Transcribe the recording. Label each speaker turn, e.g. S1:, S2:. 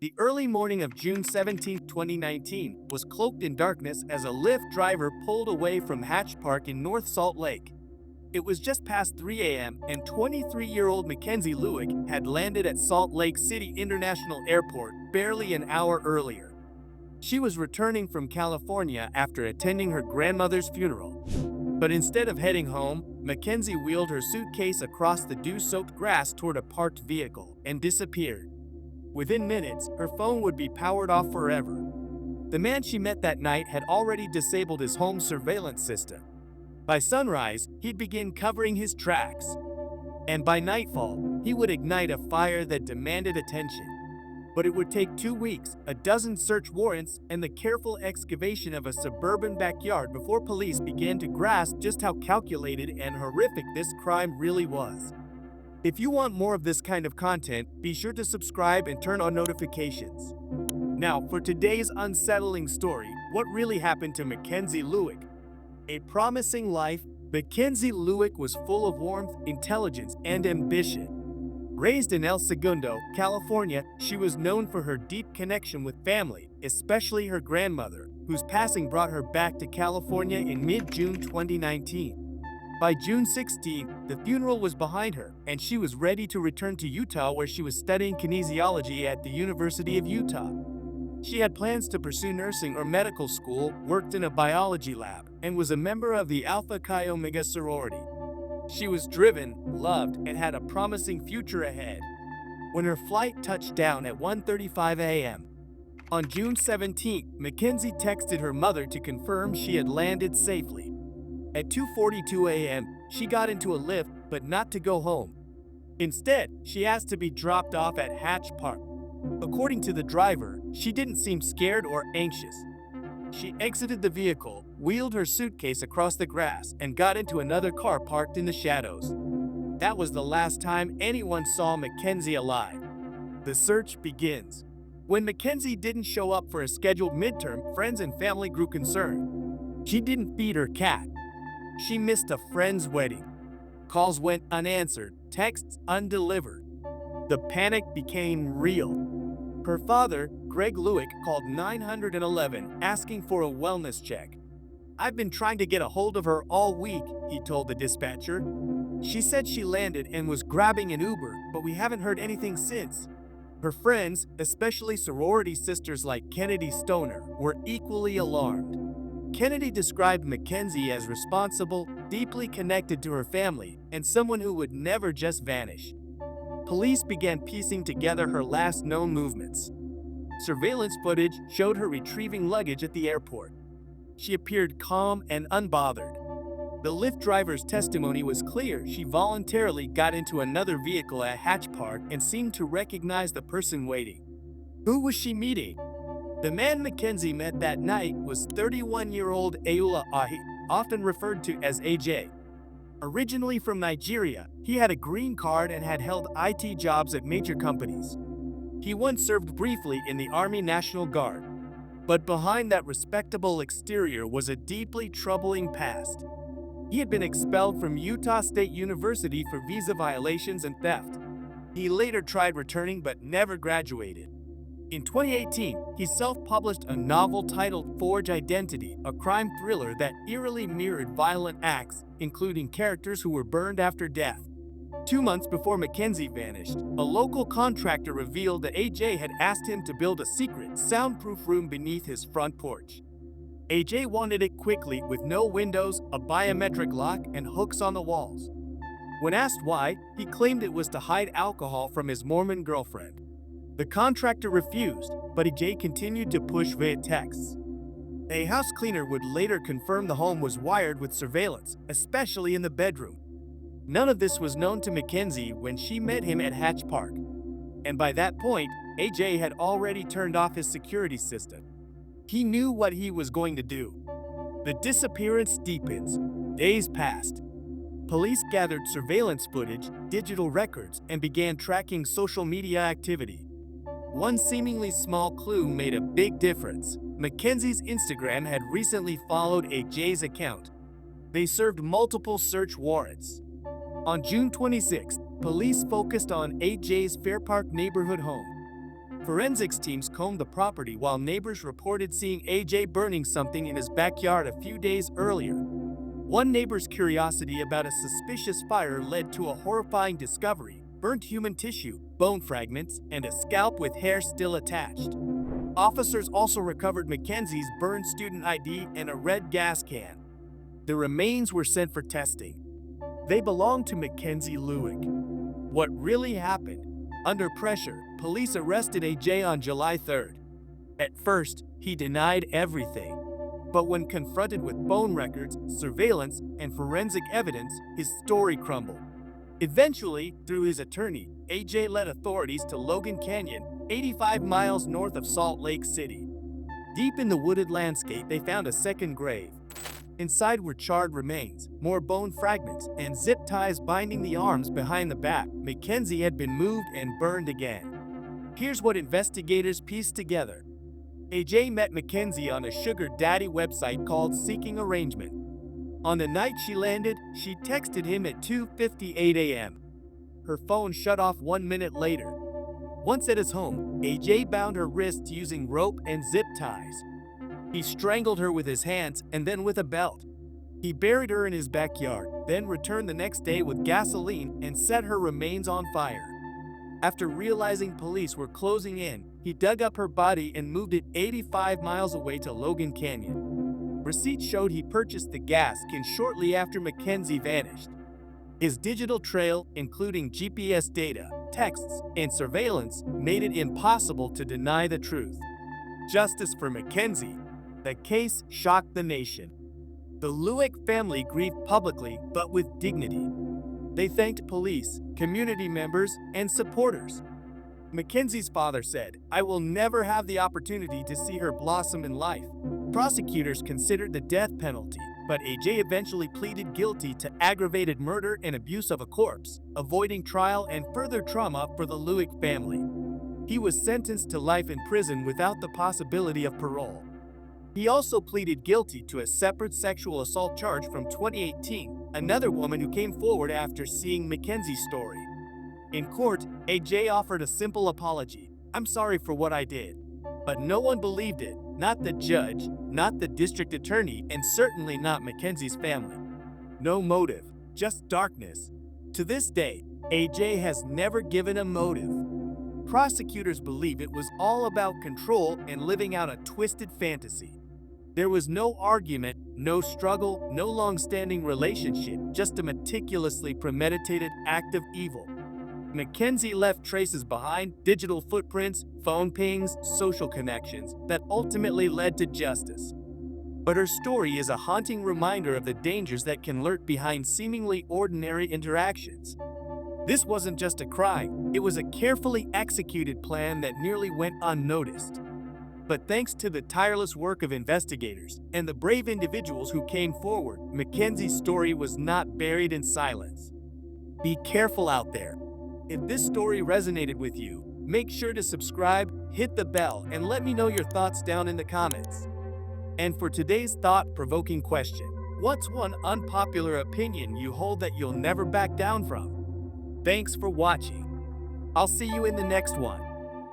S1: The early morning of June 17, 2019 was cloaked in darkness as a Lyft driver pulled away from Hatch Park in North Salt Lake. It was just past 3 a.m. and 23-year-old Mackenzie Lewick had landed at Salt Lake City International Airport barely an hour earlier. She was returning from California after attending her grandmother's funeral. But instead of heading home, Mackenzie wheeled her suitcase across the dew-soaked grass toward a parked vehicle and disappeared. Within minutes, her phone would be powered off forever. The man she met that night had already disabled his home surveillance system. By sunrise, he'd begin covering his tracks. And by nightfall, he would ignite a fire that demanded attention. But it would take 2 weeks, a dozen search warrants, and the careful excavation of a suburban backyard before police began to grasp just how calculated and horrific this crime really was. If you want more of this kind of content, be sure to subscribe and turn on notifications. Now, for today's unsettling story, what really happened to Mackenzie Lewick? A promising life, Mackenzie Lewick was full of warmth, intelligence, and ambition. Raised in El Segundo, California, she was known for her deep connection with family, especially her grandmother, whose passing brought her back to California in mid-June 2019. By June 16, the funeral was behind her, and she was ready to return to Utah, where she was studying kinesiology at the University of Utah. She had plans to pursue nursing or medical school, worked in a biology lab, and was a member of the Alpha Chi Omega sorority. She was driven, loved, and had a promising future ahead. When her flight touched down at 1:35 a.m. on June 17, Mackenzie texted her mother to confirm she had landed safely. At 2:42 a.m., she got into a Lyft, but not to go home. Instead, she asked to be dropped off at Hatch Park. According to the driver, she didn't seem scared or anxious. She exited the vehicle, wheeled her suitcase across the grass, and got into another car parked in the shadows. That was the last time anyone saw Mackenzie alive. The search begins. When Mackenzie didn't show up for a scheduled midterm, friends and family grew concerned. She didn't feed her cat. She missed a friend's wedding. Calls went unanswered, texts undelivered. The panic became real. Her father, Greg Lewick, called 911 asking for a wellness check. "I've been trying to get a hold of her all week," he told the dispatcher. "She said she landed and was grabbing an Uber, but we haven't heard anything since." Her friends, especially sorority sisters like Kennedy Stoner, were equally alarmed. Kennedy described Mackenzie as responsible, deeply connected to her family, and someone who would never just vanish. Police began piecing together her last known movements. Surveillance footage showed her retrieving luggage at the airport. She appeared calm and unbothered. The Lyft driver's testimony was clear. She voluntarily got into another vehicle at Hatch Park and seemed to recognize the person waiting. Who was she meeting? The man Mackenzie met that night was 31-year-old Ayoola Ahi, often referred to as AJ. Originally from Nigeria, he had a green card and had held IT jobs at major companies. He once served briefly in the Army National Guard. But behind that respectable exterior was a deeply troubling past. He had been expelled from Utah State University for visa violations and theft. He later tried returning but never graduated. In 2018, he self-published a novel titled Forge Identity, a crime thriller that eerily mirrored violent acts, including characters who were burned after death. 2 months before Mackenzie vanished, a local contractor revealed that AJ had asked him to build a secret, soundproof room beneath his front porch. AJ wanted it quickly, with no windows, a biometric lock, and hooks on the walls. When asked why, he claimed it was to hide alcohol from his Mormon girlfriend. The contractor refused, but AJ continued to push via texts. A house cleaner would later confirm the home was wired with surveillance, especially in the bedroom. None of this was known to Mackenzie when she met him at Hatch Park. And by that point, AJ had already turned off his security system. He knew what he was going to do. The disappearance deepens. Days passed. Police gathered surveillance footage, digital records, and began tracking social media activity. One seemingly small clue made a big difference. Mackenzie's Instagram had recently followed AJ's account. They served multiple search warrants. On June 26th, police focused on AJ's Fair Park neighborhood home. Forensics teams combed the property while neighbors reported seeing AJ burning something in his backyard a few days earlier. One neighbor's curiosity about a suspicious fire led to a horrifying discovery: burnt human tissue, bone fragments, and a scalp with hair still attached. Officers also recovered Mackenzie's burned student ID and a red gas can. The remains were sent for testing. They belonged to Mackenzie Lueck. What really happened? Under pressure, police arrested AJ on July 3rd. At first, he denied everything. But when confronted with bone records, surveillance, and forensic evidence, his story crumbled. Eventually, through his attorney, AJ led authorities to Logan Canyon, 85 miles north of Salt Lake City. Deep in the wooded landscape, they found a second grave. Inside were charred remains, more bone fragments, and zip ties binding the arms behind the back. Mackenzie had been moved and burned again. Here's what investigators pieced together. AJ met Mackenzie on a sugar daddy website called Seeking Arrangement. On the night she landed, she texted him at 2:58 a.m. Her phone shut off 1 minute later. Once at his home, AJ bound her wrists using rope and zip ties. He strangled her with his hands and then with a belt. He buried her in his backyard, then returned the next day with gasoline and set her remains on fire. After realizing police were closing in, he dug up her body and moved it 85 miles away to Logan Canyon. Receipts showed he purchased the gas can shortly after Mackenzie vanished. His digital trail, including GPS data, texts, and surveillance, made it impossible to deny the truth. Justice for Mackenzie. The case shocked the nation. The Lueck family grieved publicly, but with dignity. They thanked police, community members, and supporters. Mackenzie's father said, "I will never have the opportunity to see her blossom in life." Prosecutors considered the death penalty, but AJ eventually pleaded guilty to aggravated murder and abuse of a corpse, avoiding trial and further trauma for the Lueck family. He was sentenced to life in prison without the possibility of parole. He also pleaded guilty to a separate sexual assault charge from 2018, another woman who came forward after seeing Mackenzie's story. In court, AJ offered a simple apology. "I'm sorry for what I did." But no one believed it, not the judge, not the district attorney, and certainly not Mackenzie's family. No motive, just darkness. To this day, AJ has never given a motive. Prosecutors believe it was all about control and living out a twisted fantasy. There was no argument, no struggle, no long-standing relationship, just a meticulously premeditated act of evil. Mackenzie left traces behind: digital footprints, phone pings, social connections that ultimately led to justice. But her story is a haunting reminder of the dangers that can lurk behind seemingly ordinary interactions. This wasn't just a crime, it was a carefully executed plan that nearly went unnoticed. But thanks to the tireless work of investigators and the brave individuals who came forward, Mackenzie's story was not buried in silence. Be careful out there. If this story resonated with you, make sure to subscribe, hit the bell, and let me know your thoughts down in the comments. And for today's thought-provoking question, what's one unpopular opinion you hold that you'll never back down from? Thanks for watching. I'll see you in the next one.